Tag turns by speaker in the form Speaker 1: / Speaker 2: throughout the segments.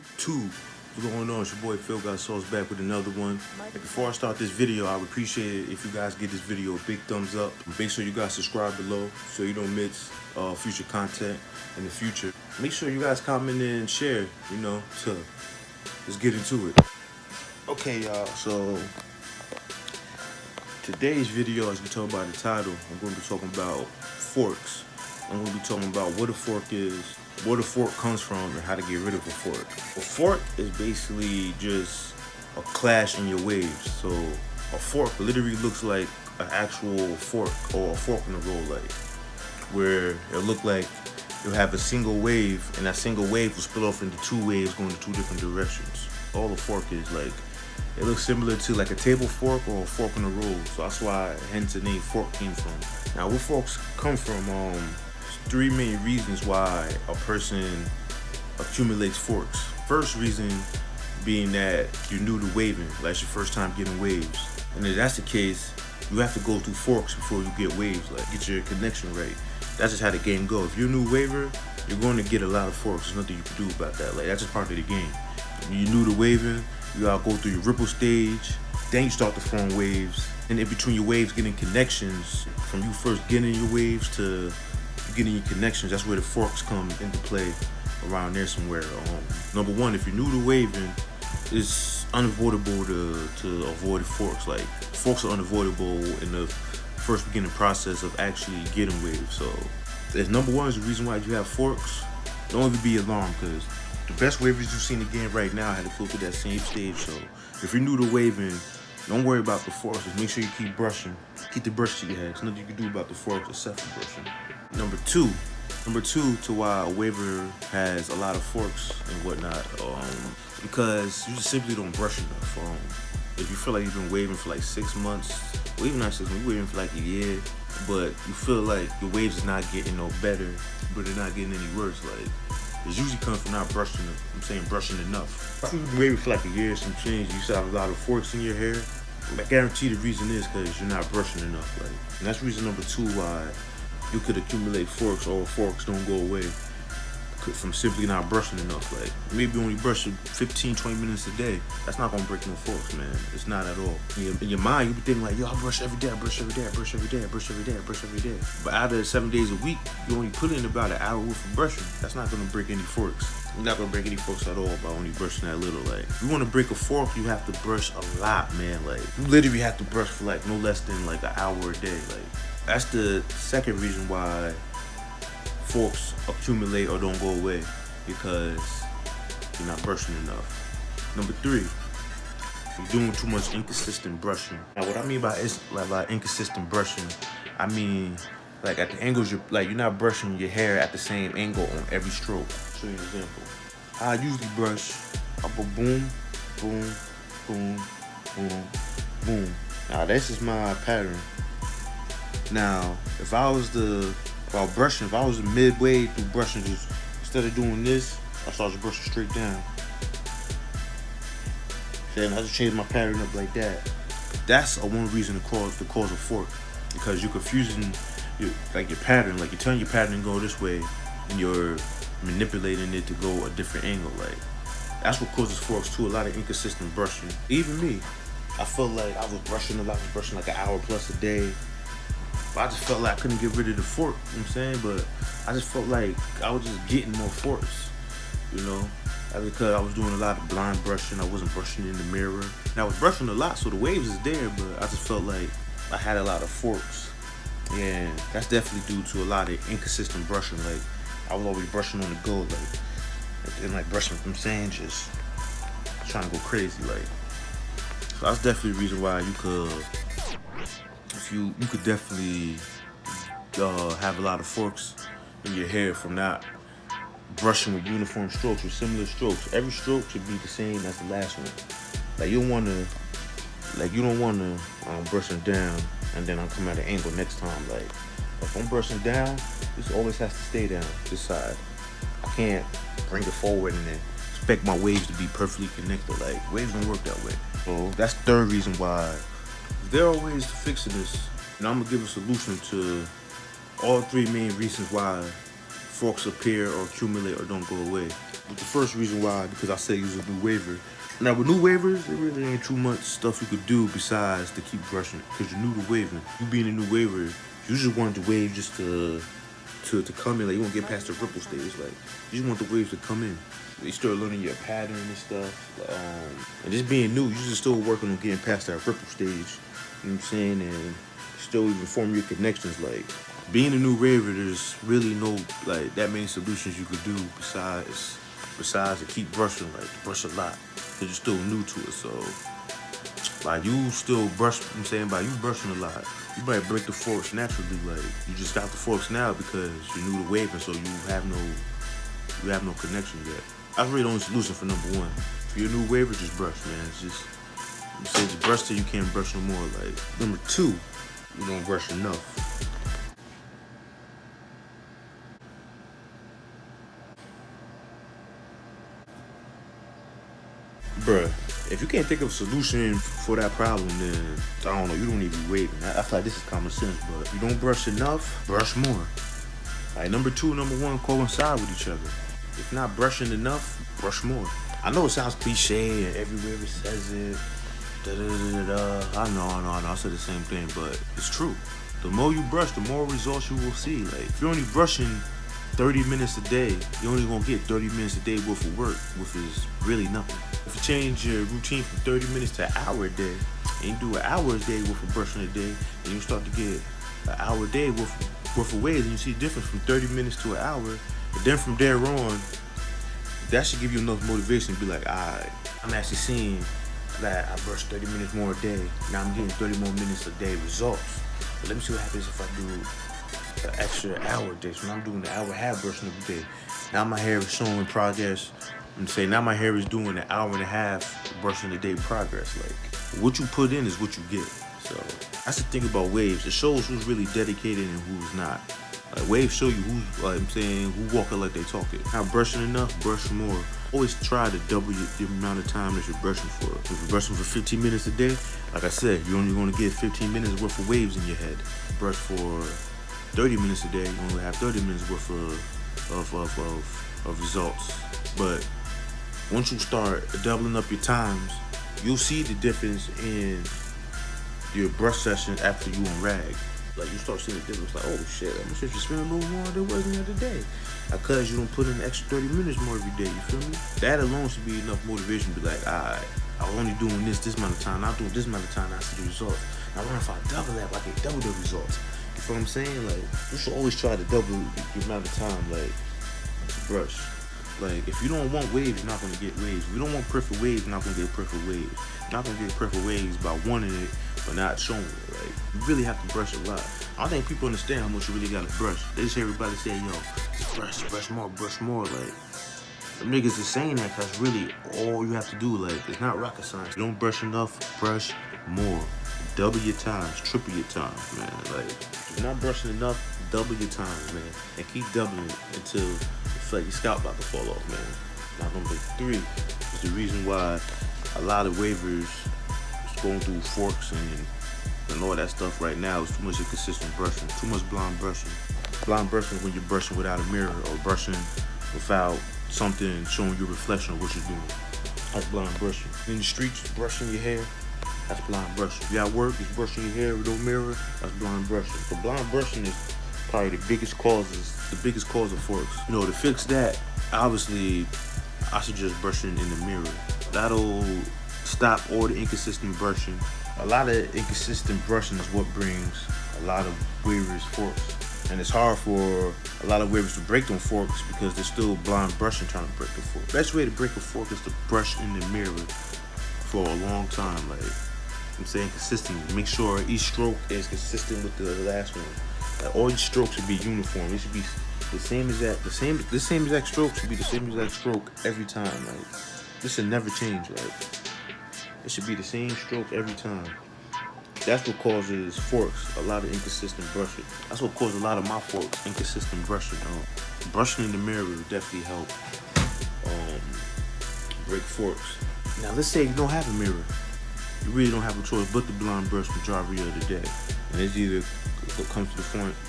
Speaker 1: YouTube. What's going on? It's your boy Phil Got Sauce back with another one. And before I start this video, I would appreciate it if you guys give this video a big thumbs up. Make sure you guys subscribe below so you don't miss future content in the future. Make sure you guys comment and share, so let's get into it. Okay, y'all, so today's video, as you can tell by the title, I'm going to be talking about forks. I'm going to be talking about what a fork is, where the fork comes from, and how to get rid of a fork. A fork is basically just a clash in your waves. So a fork literally looks like an actual fork or a fork in the road, like where it'll look like you'll have a single wave, and that single wave will split off into two waves going in two different directions. All a fork is like, it looks similar to like a table fork or a fork in the road. So that's why hence the name fork came from. Now where forks come from, three main reasons why a person accumulates forks. First reason being that you're new to waving, like it's your first time getting waves. And if that's the case, you have to go through forks before you get waves, like get your connection right. That's just how the game goes. If you're a new waver, you're going to get a lot of forks. There's nothing you can do about that. Like that's just part of the game. When you're new to waving, you gotta go through your ripple stage, then you start to form waves. And in between your waves, getting connections, from you first getting your waves to getting your connections, that's where the forks come into play, around there somewhere. Number one, if you're new to waving, it's unavoidable to avoid forks. Like forks are unavoidable in the first beginning process of actually getting waves. So as number one is the reason why you have forks. Don't ever be alarmed, because the best wavers you've seen again right now had to go through that same stage. So if you're new to waving, don't worry about the forks. Just make sure you keep brushing. Keep the brush to your head. There's nothing you can do about the forks except for brushing. Number two to why a waver has a lot of forks and whatnot, because you just simply don't brush enough. If you feel like you've been waving for like 6 months, or even not 6 months, you're waving for like a year, but you feel like your waves is not getting no better, but they're not getting any worse, like it usually comes from not brushing. Brushing enough. If you've been waving for like a year, some change, you still have a lot of forks in your hair. I guarantee the reason is because you're not brushing enough. Like, and that's reason number two why you could accumulate forks, or forks don't go away from simply not brushing enough. Like maybe only brush 15-20 minutes a day. That's not gonna break no forks, man. It's not at all. In your mind, you be thinking like, yo, I brush every day, I brush every day, I brush every day, I brush every day, I brush every day. But out of 7 days a week, you only put in about an hour worth of brushing. That's not gonna break any forks. You're not gonna break any forks at all by only brushing that little. Like if you wanna break a fork, you have to brush a lot, man. Like you literally have to brush for like no less than like an hour a day. Like that's the second reason why forks accumulate or don't go away, because you're not brushing enough. Number three, you're doing too much inconsistent brushing. Now what I mean by inconsistent brushing, I mean like at the angles you're not brushing your hair at the same angle on every stroke. I'll show you an example. I usually brush, I go boom, boom, boom, boom, boom. Now this is my pattern. Now if I was midway through brushing, just instead of doing this, I started brushing straight down. Then I just changed my pattern up like that. That's one reason to cause a fork, because you're confusing your pattern. Like you're telling your pattern to go this way, and you're manipulating it to go a different angle. Like that's what causes forks too. A lot of inconsistent brushing. Even me, I felt like I was brushing a lot. I was brushing like an hour plus a day. I just felt like I couldn't get rid of the fork, you know what I'm saying? But I just felt like I was just getting more forks, That's because I was doing a lot of blind brushing. I wasn't brushing in the mirror. And I was brushing a lot, so the waves is there, but I just felt like I had a lot of forks. And that's definitely due to a lot of inconsistent brushing. Like, I was always brushing on the go, and brushing, just trying to go crazy, like. So that's definitely the reason why you could, you could definitely have a lot of forks in your hair from not brushing with uniform strokes, with similar strokes. Every stroke should be the same as the last one. Like you don't want to brush them down and then I'll come at an angle next time. Like if I'm brushing down, this always has to stay down this side. I can't bring it forward and then expect my waves to be perfectly connected. Like waves don't work that way. So that's the third reason why. There are ways to fix this, and I'm gonna give a solution to all three main reasons why forks appear or accumulate or don't go away. But the first reason why, because I say use a new waver. Now with new wavers, there really ain't too much stuff you could do besides to keep brushing it, because you're new to waving. You being a new waver, you just want the wave just to come in. Like, you won't get past the ripple stage. Like, you just want the waves to come in. You start learning your pattern and stuff. And just being new, you just still working on getting past that ripple stage. You know what I'm saying? And still even form your connections. Like, being a new waver, there's really no like that many solutions you could do besides to keep brushing. Like, brush a lot, because you're still new to it. So like, you still brush, you know what I'm saying, by you brushing a lot, you might break the forks naturally. Like, you just got the forks now because you're new to waving, so you have no connection yet. That's really the only solution for number one. If you're a new waver, just brush, man. It's just, you say just brush till you can't brush no more. Like, number two, you don't brush enough. Bruh, if you can't think of a solution for that problem, then I don't know, you don't need to be waving. I feel like this is common sense, but if you don't brush enough, brush more. Like, number two, number one coincide with each other. If not brushing enough, brush more. I know it sounds cliche and everywhere it says it. I know. I said the same thing, but it's true. The more you brush, the more results you will see. Like, if you're only brushing 30 minutes a day, you're only gonna get 30 minutes a day worth of work, which is really nothing. If you change your routine from 30 minutes to an hour a day, and you do an hour a day worth of brushing a day, and you start to get an hour a day worth of waves, and you see the difference from 30 minutes to an hour, and then from there on, that should give you enough motivation to be like, alright, I'm actually seeing that I brush 30 minutes more a day. Now I'm getting 30 more minutes a day results. But let me see what happens if I do an extra hour a day. So now I'm doing the hour and a half brushing every day. Now my hair is showing progress. I'm saying now my hair is doing an hour and a half brushing a day progress. Like, what you put in is what you get. So that's the thing about waves. It shows who's really dedicated and who's not. Like, waves show you who's, like I'm saying, who walking like they talking. Not brushing enough, brush more. Always try to double the amount of time that you're brushing for. If you're brushing for 15 minutes a day, like I said, you're only going to get 15 minutes worth of waves in your head. Brush for 30 minutes a day, you only have 30 minutes worth of results. But once you start doubling up your times, you'll see the difference in your brush session after you on rag. Like, you start seeing the difference, like, oh shit, I'm just spend a little more than wasn't the other day. Because you don't put in an extra 30 minutes more every day, you feel me? That alone should be enough motivation to be like, alright, I was only doing this amount of time, now I'm doing this amount of time, now I see the results. Now what if I double that, I get double the results? You feel what I'm saying? Like, you should always try to double the amount of time, like, to brush. Like, if you don't want waves, you're not gonna get waves. If you don't want perfect waves, you're not gonna get perfect waves. You're not gonna get perfect waves by wanting it, but not showing it. Like, you really have to brush a lot. I don't think people understand how much you really gotta brush. They just hear everybody say, yo, just brush more, brush more. Like, them niggas is saying that because really all you have to do. Like, it's not rocket science. You don't brush enough, brush more. Double your times, triple your times, man. Like, if you're not brushing enough, double your times, man. And keep doubling it until you feel like your scalp about to fall off, man. Now, number three is the reason why a lot of wavers is going through forks and all that stuff right now is too much inconsistent brushing, too much blind brushing. Blind brushing is when you're brushing without a mirror or brushing without something showing your reflection of what you're doing. That's blind brushing. In the streets, brushing your hair, that's blind brushing. If you're at work, just brushing your hair with no mirror, that's blind brushing. So blind brushing is probably the biggest cause of forks. You know, to fix that, obviously, I suggest brushing in the mirror. That'll stop all the inconsistent brushing. A lot of inconsistent brushing is what brings a lot of wavers forks. And it's hard for a lot of wavers to break them forks because they're still blind brushing trying to break the fork. Best way to break a fork is to brush in the mirror for a long time. Like, I'm saying consistently. Make sure each stroke is consistent with the last one. Like, all your strokes should be uniform. It should be the same exact stroke should be the same exact stroke every time. Like, this should never change. Like, it should be the same stroke every time. That's what causes forks, a lot of inconsistent brushing. That's what causes a lot of my forks, inconsistent brushing. Brushing in the mirror will definitely help break forks. Now, let's say you don't have a mirror. You really don't have a choice but to blind brush majority of the day. And it's either it comes to the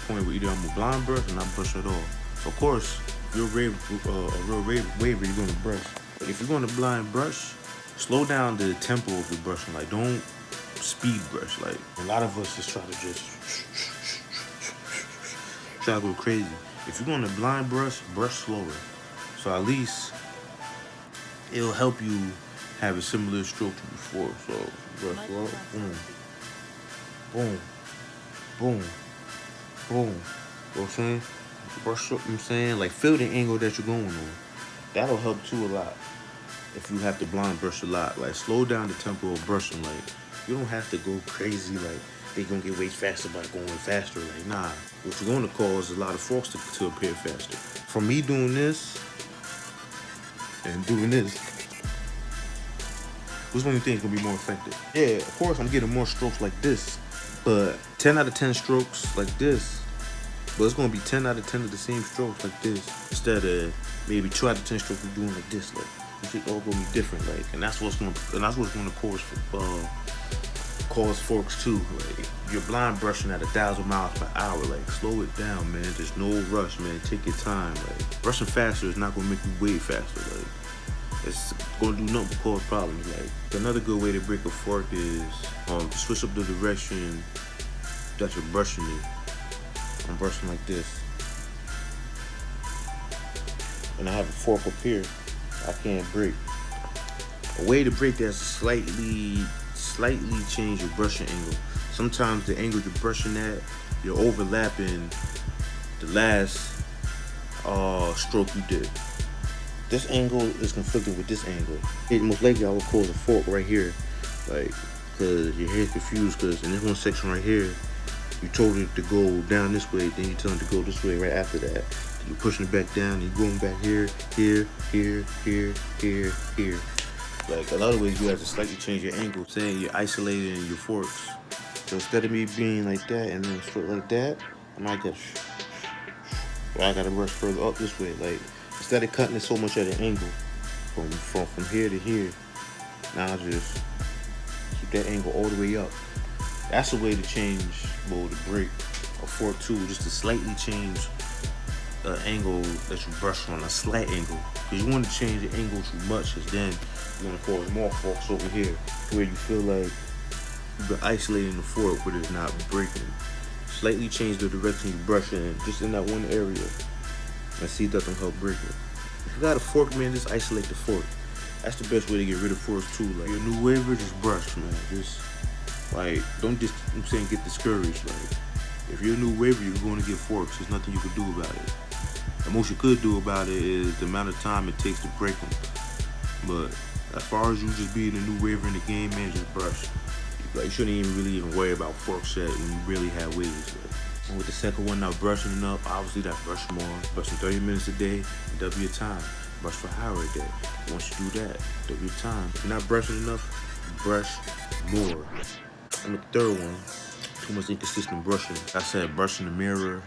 Speaker 1: point where either I'm a blind brush or not brush at all. Of course, if you're a real waver, you're gonna brush. But if you're gonna blind brush, slow down the tempo of your brushing. Like, don't speed brush. Like, a lot of us just try to go crazy. If you're gonna blind brush, brush slower. So at least it'll help you have a similar stroke to before. So brush slow, boom, boom, boom, boom. You know what I'm saying? Brush, you know what I'm saying? Like, feel the angle that you're going on. That'll help too a lot. If you have to blind brush a lot, like, slow down the tempo of brushing. Like, you don't have to go crazy. Like, they're gonna get way faster by going faster. Like, nah. What you're gonna cause is a lot of forks to appear faster. From me doing this and doing this, which one do you think is gonna be more effective? Yeah, of course I'm getting more strokes like this, but 10 out of 10 strokes like this, but it's gonna be 10 out of 10 of the same strokes like this, instead of maybe 2 out of 10 strokes you're doing like this. Like, it's all gonna be different. Like, and that's what's gonna cause forks too. Like, you're blind brushing at 1,000 miles per hour. Like, slow it down, man. There's no rush, man. Take your time. Like, brushing faster is not gonna make you way faster. Like, it's gonna do nothing but cause problems. Like, another good way to break a fork is switch up the direction that you're brushing it. I'm brushing like this, and I have a fork up here. I can't break. A way to break that is slightly change your brushing angle. Sometimes the angle you're brushing at, you're overlapping the last stroke you did. This angle is conflicting with this angle. It most likely I would cause a fork right here, like, because your hair's confused. Because in this one section right here, you told it to go down this way, then you tell it to go this way right after that. You're pushing it back down, and you're going back here, here, here, here, here, here. Like, a lot of ways you have to slightly change your angle, saying you're isolating your forks. So instead of me being like that and then straight like that, I might get, I gotta brush further up this way. Like, instead of cutting it so much at an angle from here to here, now I just keep that angle all the way up. That's a way to change, well, to break a fork too, just to slightly change the angle that you brush on, a slight angle. Because you want to change the angle too much, because then you're going to cause more forks over here, where you feel like you've been isolating the fork, but it's not breaking. Slightly change the direction you brush in, just in that one area, and see if that can help break it. If you got a fork, man, just isolate the fork. That's the best way to get rid of forks too. Like, your new waver, just brush, man. Just, like, don't just, I'm saying, get discouraged. Like, if you're a new waver, you're going to get forks. There's nothing you can do about it. The most you could do about it is the amount of time it takes to break them. But as far as you just being a new waver in the game, man, just brush. Like, you shouldn't even worry about forks yet when you really have wavers. Like, and with the second one, now brushing enough, obviously that brush more. Brushing 30 minutes a day, double your time. Brush for an hour a day. Once you do that, double your time. If you're not brushing enough, brush more. And the third one, too much inconsistent brushing. Like I said, brushing the mirror,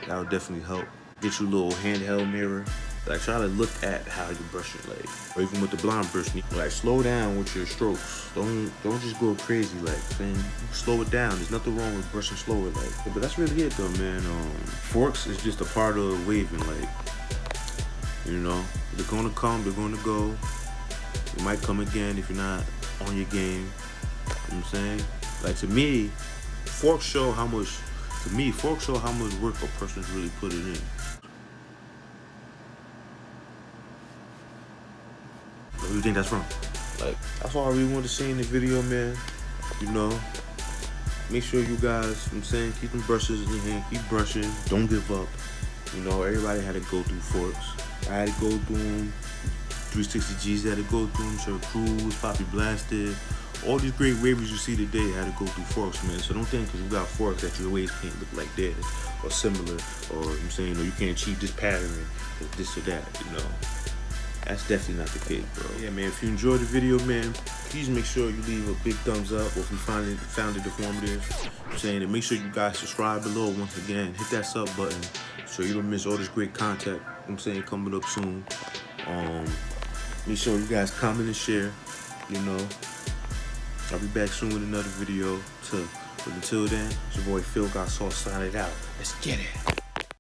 Speaker 1: that would definitely help. Get you a little handheld mirror. Like, try to look at how you brush it, like, or even with the blind brushing. Like, slow down with your strokes. Don't just go crazy. Like, saying, slow it down. There's nothing wrong with brushing slower. Like, but that's really it, though, man. Forks is just a part of waving. Like, you know, they're gonna come, they're gonna go. They might come again if you're not on your game. You know what I'm saying? Like, to me, forks show how much work a person's really putting in. What do you think that's from? Like, that's all I really wanted to say in the video, man. You know, make sure you guys, you know what I'm saying, keep them brushes in your hand, keep brushing, don't give up. You know, everybody had to go through forks. I had to go through them. 360Gs had to go through them. Sir Cruz, Poppy Blasted. All these great wavers you see today had to go through forks, man. So don't think because you got forks that your waves can't look like theirs or similar, or, you know what I'm saying, or you can't achieve this pattern or this or that, you know. That's definitely not the case, bro. Yeah, man, if you enjoyed the video, man, please make sure you leave a big thumbs up, or if you found it informative. You know what I'm saying, and make sure you guys subscribe below once again. Hit that sub button so you don't miss all this great content, you know what I'm saying, coming up soon. Make sure you guys comment and share, you know. I'll be back soon with another video. But until then, it's your boy Phil Got Sauce signing out. Let's get it.